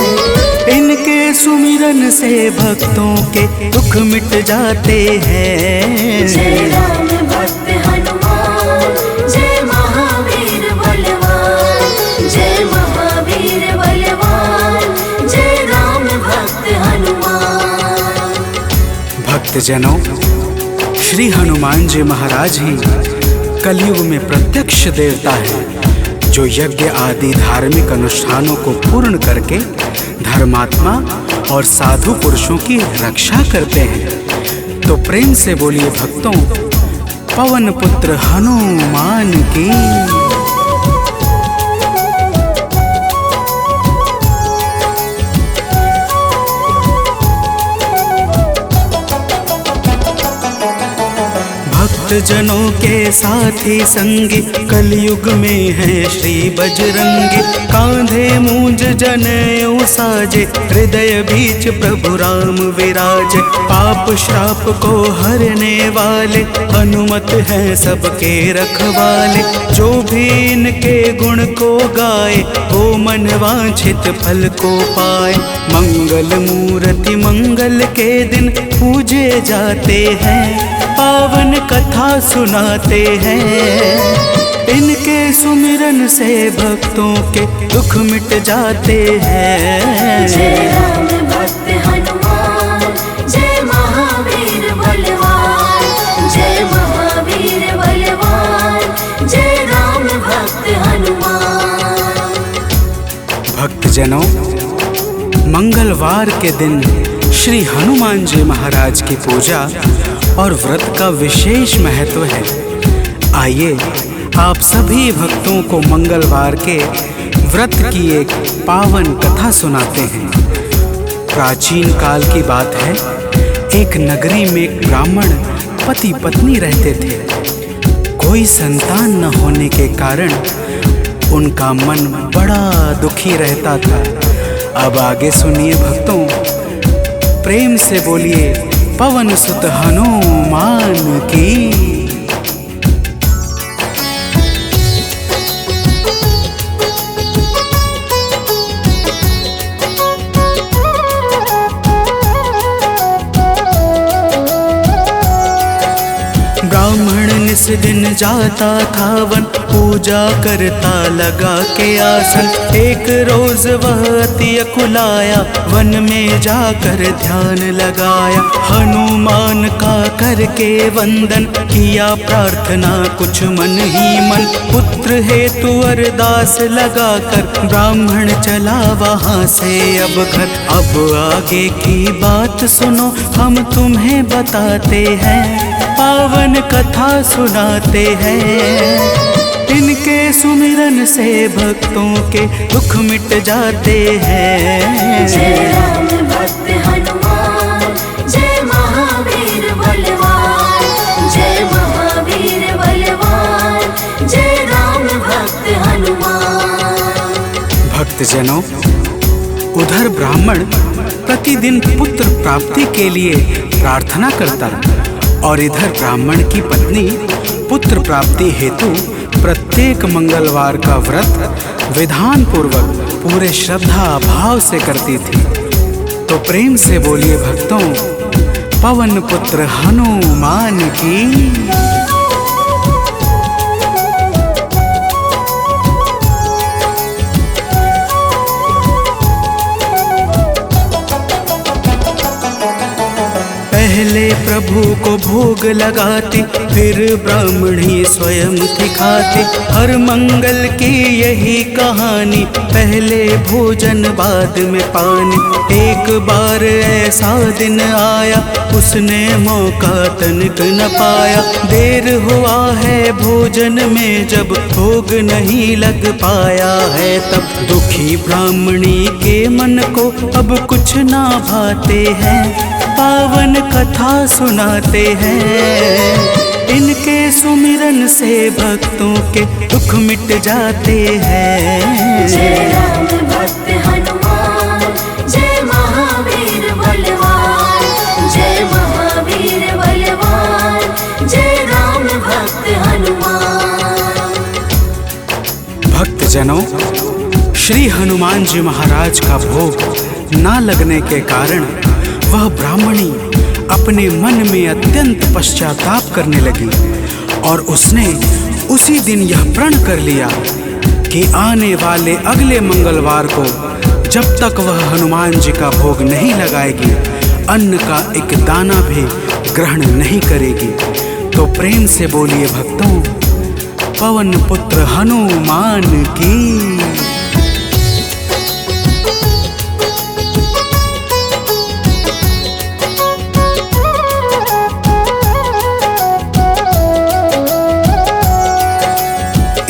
इनके सुमिरन से भक्तों के दुख मिट जाते हैं। जय राम भक्त हनुमान, जय महावीर बलवान, जय महावीर बलवान, जय राम भक्त हनुमान। भक्तजनों, श्री हनुमान जी महाराज ही कलयुग में प्रत्यक्ष देवता है, जो यज्ञ आदि धार्मिक अनुष्ठानों को पूर्ण करके धर्मात्मा और साधु पुरुषों की रक्षा करते हैं। तो प्रेम से बोलिए भक्तों, पवन पुत्र हनुमान की। जनों के साथी संगी कलयुग में है श्री बजरंगी। कांधे मूंज जनेऊ साजे, हृदय बीच प्रभु राम विराजे। पाप श्राप को हरने वाले हनुमत हैं सबके रखवाले। जो भी इनके गुण को गाए, वो मन वांछित फल को पाए। मंगल मूर्ति मंगल के दिन पूजे जाते हैं। पावन कथा सुनाते हैं। इनके सुमिरन से भक्तों के दुख मिट जाते हैं। जय राम भक्त हनुमान, जय महावीर बलवान, जय महावीर बलवान, जय राम भक्त हनुमान। भक्तजनों, मंगलवार के दिन श्री हनुमान जी महाराज की पूजा और व्रत का विशेष महत्व है। आइए आप सभी भक्तों को मंगलवार के व्रत की एक पावन कथा सुनाते हैं। प्राचीन काल की बात है। एक नगरी में एक ब्राह्मण पति पत्नी रहते थे। कोई संतान न होने के कारण उनका मन बड़ा दुखी रहता था। अब आगे सुनिए भक्तों, प्रेम से बोलिए पवन सुत हनुमान की। ब्राह्मण निस दिन जाता था वन, पूजा करता लगा के आसन। एक रोज वह अति अकुलाया, वन में जाकर ध्यान लगाया। हनुमान का करके वंदन किया प्रार्थना कुछ मन ही मन। पुत्र हेतु अरदास लगाकर ब्राह्मण चला वहाँ से अब घर। अब आगे की बात सुनो, हम तुम्हें बताते हैं। पावन कथा सुनाते हैं। इनके सुमिरन से भक्तों के दुख मिट जाते हैं। जय राम भक्त हनुमान, जय महावीर बलवान, जय महावीर बलवान, जय राम भक्त हनुमान। भक्तजनों, उधर ब्राह्मण प्रतिदिन पुत्र प्राप्ति के लिए प्रार्थना करता और इधर ब्राह्मण की पत्नी पुत्र प्राप्ति हेतु प्रत्येक मंगलवार का व्रत विधान पूर्वक पूरे श्रद्धा भाव से करती थी। तो प्रेम से बोलिए भक्तों, पवन पुत्र हनुमान की। पहले प्रभु को भोग लगाती, फिर ब्राह्मणी स्वयं थी खाती। हर मंगल की यही कहानी, पहले भोजन बाद में पानी। एक बार ऐसा दिन आया, उसने मौका तनिक न पाया। देर हुआ है भोजन में, जब भोग नहीं लग पाया है तब दुखी ब्राह्मणी के मन को अब कुछ ना भाते हैं। पावन कथा सुनाते हैं, इनके सुमिरन से भक्तों के दुख मिट जाते हैं। जय राम भक्त हनुमान, जय महावीर बलवान, जय महावीर बलवान, जय राम भक्त हनुमान। भक्तजनों, श्री हनुमान जी महाराज का भोग ना लगने के कारण वह ब्राह्मणी अपने मन में अत्यंत पश्चाताप करने लगी और उसने उसी दिन यह प्रण कर लिया कि आने वाले अगले मंगलवार को जब तक वह हनुमान जी का भोग नहीं लगाएगी, अन्न का एक दाना भी ग्रहण नहीं करेगी। तो प्रेम से बोलिए भक्तों, पवन पुत्र हनुमान की।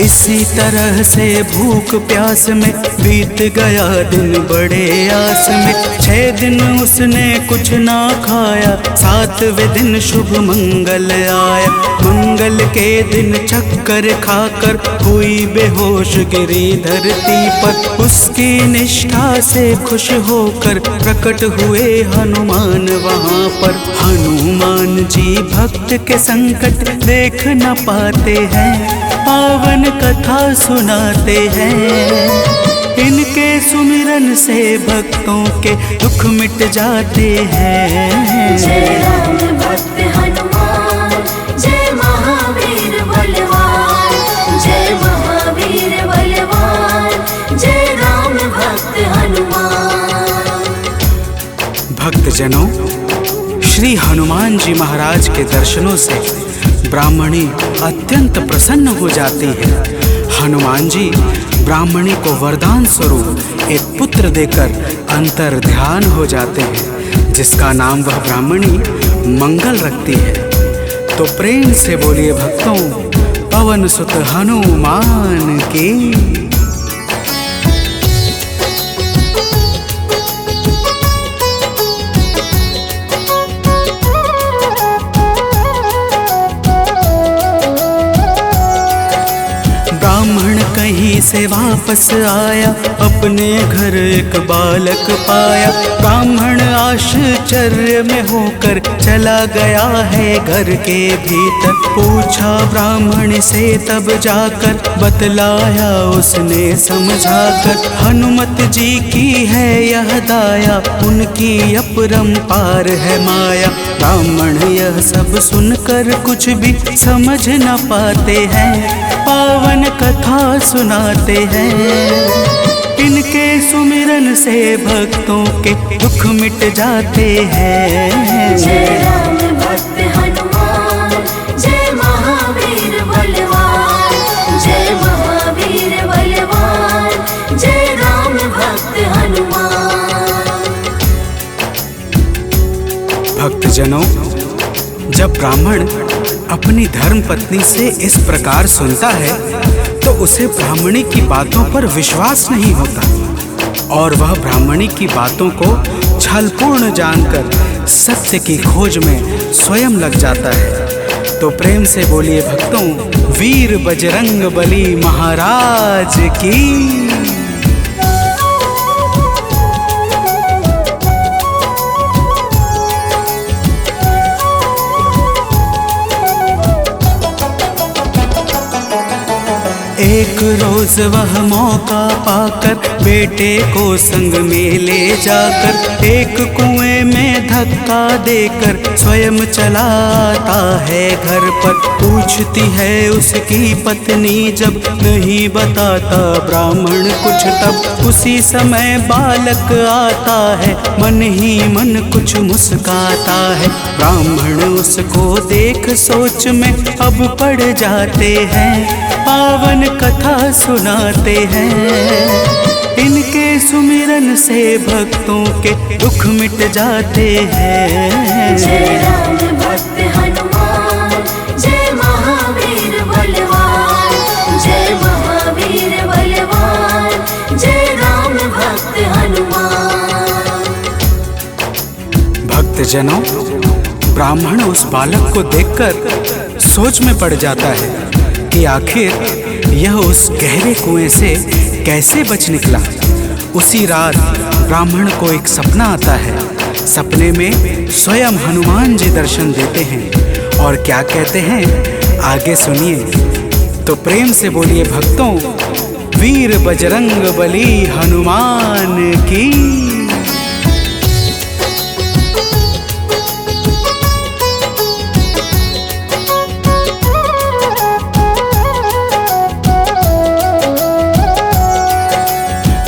इसी तरह से भूख प्यास में बीत गया दिन बड़े आस में। 6 दिन उसने कुछ ना खाया, 7वें दिन शुभ मंगल आया। मंगल के दिन चक्कर खाकर हुई बेहोश गिरी धरती पर। उसकी निष्ठा से खुश होकर प्रकट हुए हनुमान वहाँ पर। हनुमान जी भक्त के संकट देख न पाते हैं, पावन कथा सुनाते हैं। इनके सुमिरन से भक्तों के दुख मिट जाते हैं। जय राम भक्त हनुमान, जय महावीर बलवान, जय महावीर बलवान, जय राम भक्त हनुमान। भक्तजनों, श्री हनुमान जी महाराज के दर्शनों से ब्राह्मणी अत्यंत प्रसन्न हो जाती है। हनुमान जी ब्राह्मणी को वरदान स्वरूप एक पुत्र देकर अंतर ध्यान हो जाते हैं, जिसका नाम वह ब्राह्मणी मंगल रखती है। तो प्रेम से बोलिए भक्तों, पवन सुत हनुमान की। ब्राह्मण कहीं से वापस आया, अपने घर एक बालक पाया। ब्राह्मण आश्चर्य में होकर चला गया है घर के भीतर। पूछा ब्राह्मण से तब जाकर, बतलाया उसने समझाकर। हनुमत जी की है यह दाया, उनकी अपरंपार है माया। ब्राह्मण यह सब सुनकर कुछ भी समझ न पाते हैं, पावन कथा सुनाते हैं। इनके सुमिरन से भक्तों के दुख मिट जाते हैं। जय राम भक्त हनुमान, जय महावीर बलवान, जय महावीर बलवान, जय राम भक्त हनुमान। भक्तजनों, जब ब्राह्मण अपनी धर्म पत्नी से इस प्रकार सुनता है तो उसे ब्राह्मणी की बातों पर विश्वास नहीं होता और वह ब्राह्मणी की बातों को छलपूर्ण जानकर सत्य की खोज में स्वयं लग जाता है। तो प्रेम से बोलिए भक्तों, वीर बजरंग बली महाराज की। एक रोज वह मौका पाकर बेटे को संग में ले जाकर एक कुएं में धक्का देकर स्वयं चलाता है घर पर। पूछती है उसकी पत्नी जब नहीं बताता ब्राह्मण कुछ, तब उसी समय बालक आता है मन ही मन कुछ मुस्काता है। ब्राह्मण उसको देख सोच में अब पड़ जाते हैं, पावन कथा सुनाते हैं। इनके सुमिरन से भक्तों के दुख मिट जाते हैं। जय राम भक्त हनुमान, जय महावीर बलवान, जय महावीर बलवान, जय राम भक्त हनुमान। भक्तजनों, ब्राह्मण उस बालक को देखकर सोच में पड़ जाता है कि आखिर यह उस गहरे कुएं से कैसे बच निकला। उसी रात ब्राह्मण को एक सपना आता है। सपने में स्वयं हनुमान जी दर्शन देते हैं और क्या कहते हैं आगे सुनिए। तो प्रेम से बोलिए भक्तों, वीर बजरंग बली हनुमान की।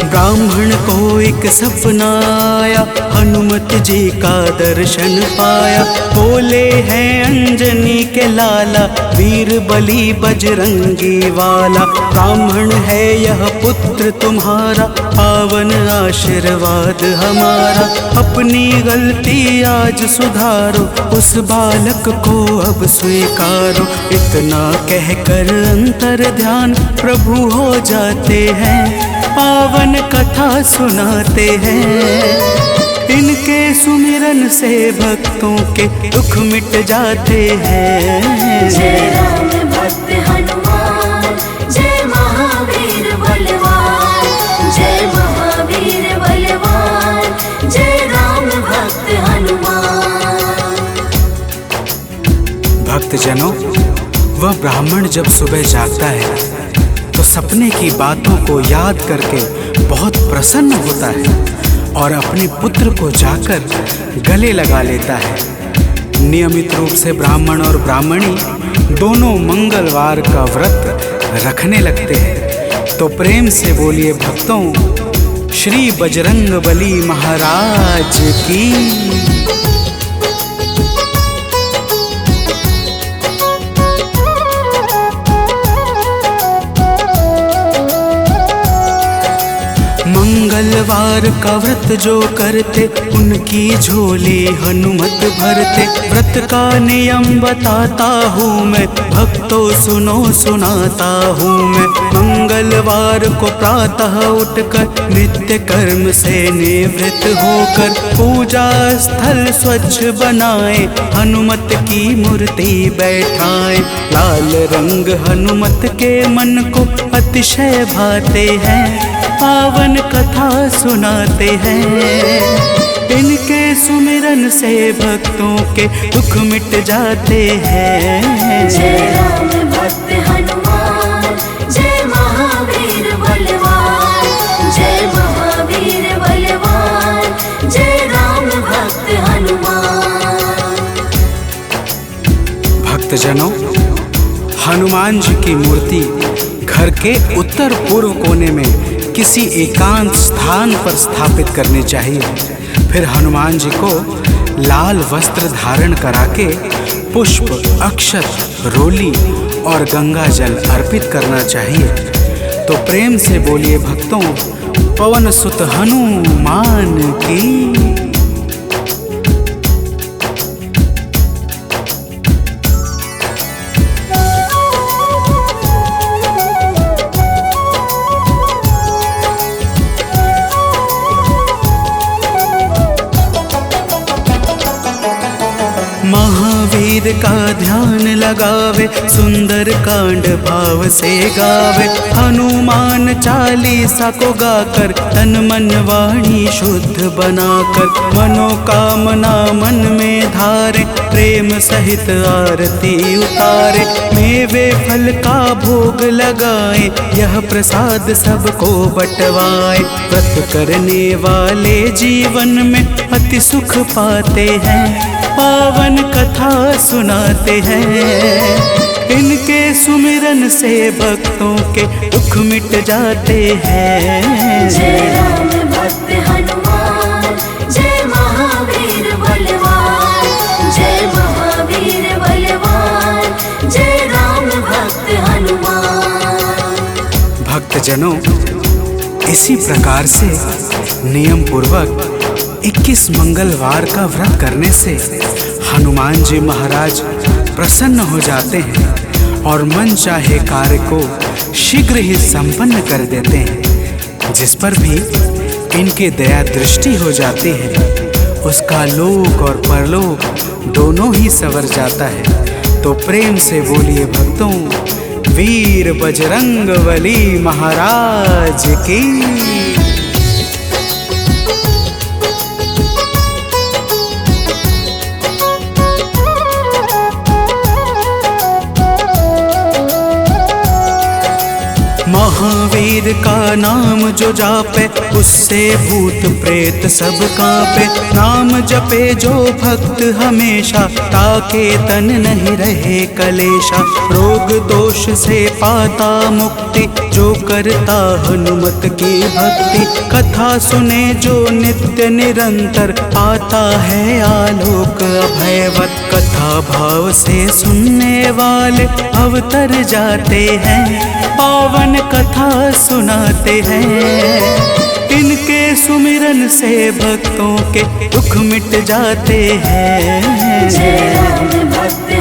ब्राह्मण को एक सपना आया, हनुमत जी का दर्शन पाया। बोले हैं अंजनी के लाला, वीर बली बजरंगी वाला। ब्राह्मण है यह पुत्र तुम्हारा, पावन आशीर्वाद हमारा। अपनी गलती आज सुधारो, उस बालक को अब स्वीकारो। इतना कहकर अंतर ध्यान प्रभु हो जाते हैं, पावन कथा सुनाते हैं। इनके सुमिरन से भक्तों के दुख मिट जाते हैं। जय राम भक्त हनुमान, जय महावीर बलवान, जय महावीर बलवान, जय राम भक्त हनुमान। भक्तजनों, वह ब्राह्मण जब सुबह जागता है तो सपने की बातों को याद करके बहुत प्रसन्न होता है और अपने पुत्र को जाकर गले लगा लेता है। नियमित रूप से ब्राह्मण और ब्राह्मणी दोनों मंगलवार का व्रत रखने लगते हैं। तो प्रेम से बोलिए भक्तों, श्री बजरंग बली महाराज की। मंगलवार का व्रत जो करते उनकी झोली हनुमत भरते। व्रत का नियम बताता हूँ मैं, भक्तों सुनो सुनाता हूँ मैं। मंगलवार को प्रातः उठकर नित्य कर्म से निवृत्त होकर पूजा स्थल स्वच्छ बनाए, हनुमत की मूर्ति बैठाए। लाल रंग हनुमत के मन को अतिशय भाते हैं, पावन कथा सुनाते हैं। इनके सुमिरन से भक्तों के दुख मिट जाते हैं। जय राम भक्त हनुमान, जय महावीर बलवान, जय महावीर बलवान, जय राम भक्त हनुमान। भक्तजनों, हनुमान जी की मूर्ति घर के उत्तर पूर्व कोने में किसी एकांत स्थान पर स्थापित करनी चाहिए। फिर हनुमान जी को लाल वस्त्र धारण करा के पुष्प, अक्षत, रोली और गंगा जल अर्पित करना चाहिए। तो प्रेम से बोलिए भक्तों, पवन सुत हनुमान की। महावीर का ध्यान लगावे, सुंदर कांड भाव से गावे। हनुमान चालीसा को गाकर तन मन वाणी शुद्ध बनाकर, मनोकामना मन में धारे, प्रेम सहित आरती उतारे। मेवे फल का भोग लगाए, यह प्रसाद सबको बंटवाए। व्रत करने वाले जीवन में अति सुख पाते हैं, पावन कथा सुनाते हैं। इनके सुमिरन से भक्तों के दुख मिट जाते हैं। जय राम भक्त हनुमान, जय महावीर बलवान, जय महावीर बलवान, जय राम भक्त हनुमान। भक्तजनों, इसी प्रकार से नियम पूर्वक 21 मंगलवार का व्रत करने से हनुमान जी महाराज प्रसन्न हो जाते हैं और मन चाहे कार्य को शीघ्र ही संपन्न कर देते हैं। जिस पर भी इनके दया दृष्टि हो जाती है, उसका लोक और परलोक दोनों ही संवर जाता है। तो प्रेम से बोलिए भक्तों, वीर बजरंगबली महाराज की। महावीर का नाम जो जापे, उससे भूत प्रेत सब कांपे। नाम जपे जो भक्त हमेशा, ताके तन नहीं रहे कलेशा। रोग दोष से पाता मुक्ति, जो करता हनुमत की भक्ति। कथा सुने जो नित्य निरंतर, पाता है आलोक अभयवत। कथा भाव से सुनने वाले अवतर जाते हैं, पावन कथा सुनाते हैं। इनके सुमिरन से भक्तों के दुख मिट जाते हैं। जय राम भक्त